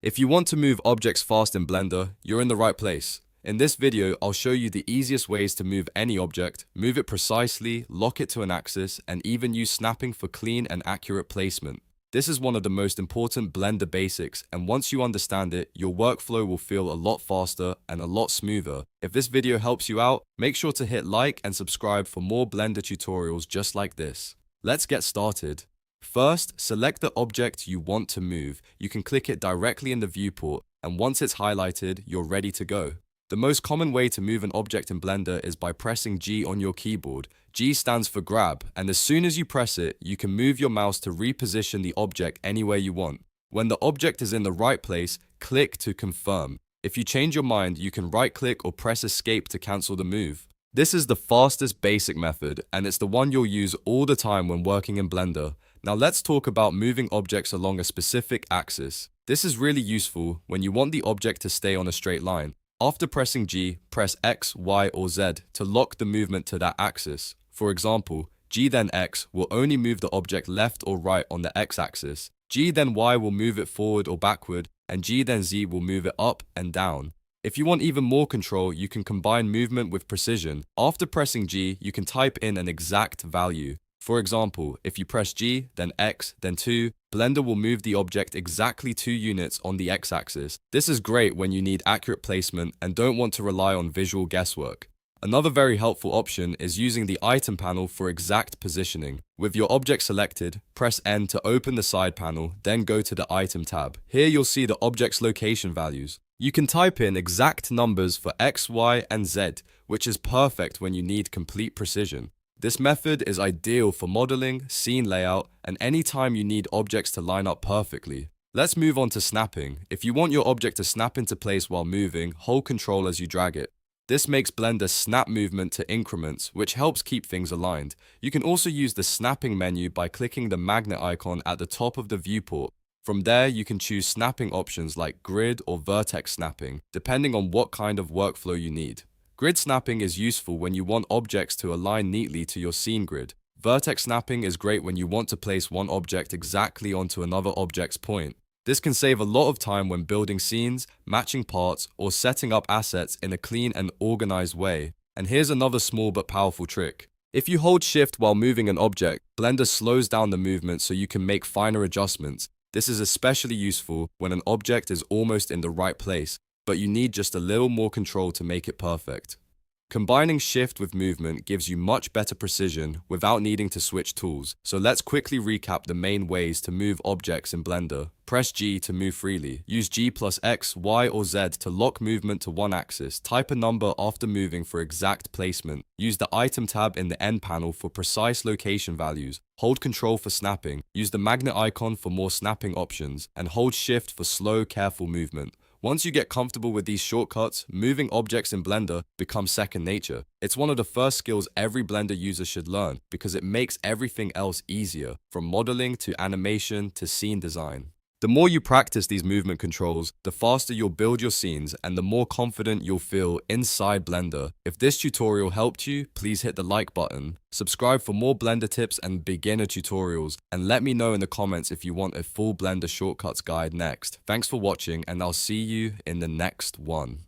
If you want to move objects fast in Blender, you're in the right place. In this video, I'll show you the easiest ways to move any object, move it precisely, lock it to an axis, and even use snapping for clean and accurate placement. This is one of the most important Blender basics, and once you understand it, your workflow will feel a lot faster and a lot smoother. If this video helps you out, make sure to hit like and subscribe for more Blender tutorials just like this. Let's get started. First, select the object you want to move. You can click it directly in the viewport, and once it's highlighted, you're ready to go. The most common way to move an object in Blender is by pressing G on your keyboard. G stands for grab, and as soon as you press it, you can move your mouse to reposition the object anywhere you want. When the object is in the right place, click to confirm. If you change your mind, you can right-click or press escape to cancel the move. This is the fastest basic method, and it's the one you'll use all the time when working in Blender. Now let's talk about moving objects along a specific axis. This is really useful when you want the object to stay on a straight line. After pressing G, press X, Y, or Z to lock the movement to that axis. For example, G then X will only move the object left or right on the X axis. G then Y will move it forward or backward, and G then Z will move it up and down. If you want even more control, you can combine movement with precision. After pressing G, you can type in an exact value. For example, if you press G, then X, then 2, Blender will move the object exactly 2 units on the X-axis. This is great when you need accurate placement and don't want to rely on visual guesswork. Another very helpful option is using the item panel for exact positioning. With your object selected, press N to open the side panel, then go to the item tab. Here you'll see the object's location values. You can type in exact numbers for X, Y, and Z, which is perfect when you need complete precision. This method is ideal for modeling, scene layout, and any time you need objects to line up perfectly. Let's move on to snapping. If you want your object to snap into place while moving, hold Ctrl as you drag it. This makes Blender snap movement to increments, which helps keep things aligned. You can also use the snapping menu by clicking the magnet icon at the top of the viewport. From there, you can choose snapping options like grid or vertex snapping, depending on what kind of workflow you need. Grid snapping is useful when you want objects to align neatly to your scene grid. Vertex snapping is great when you want to place one object exactly onto another object's point. This can save a lot of time when building scenes, matching parts, or setting up assets in a clean and organized way. And here's another small but powerful trick. If you hold Shift while moving an object, Blender slows down the movement so you can make finer adjustments. This is especially useful when an object is almost in the right place, but you need just a little more control to make it perfect. Combining Shift with movement gives you much better precision without needing to switch tools. So let's quickly recap the main ways to move objects in Blender. Press G to move freely. Use G plus X, Y, or Z to lock movement to one axis. Type a number after moving for exact placement. Use the item tab in the end panel for precise location values. Hold Ctrl for snapping. Use the magnet icon for more snapping options. And hold Shift for slow, careful movement. Once you get comfortable with these shortcuts, moving objects in Blender becomes second nature. It's one of the first skills every Blender user should learn because it makes everything else easier, from modeling to animation to scene design. The more you practice these movement controls, the faster you'll build your scenes and the more confident you'll feel inside Blender. If this tutorial helped you, please hit the like button, subscribe for more Blender tips and beginner tutorials, and let me know in the comments if you want a full Blender shortcuts guide next. Thanks for watching, and I'll see you in the next one.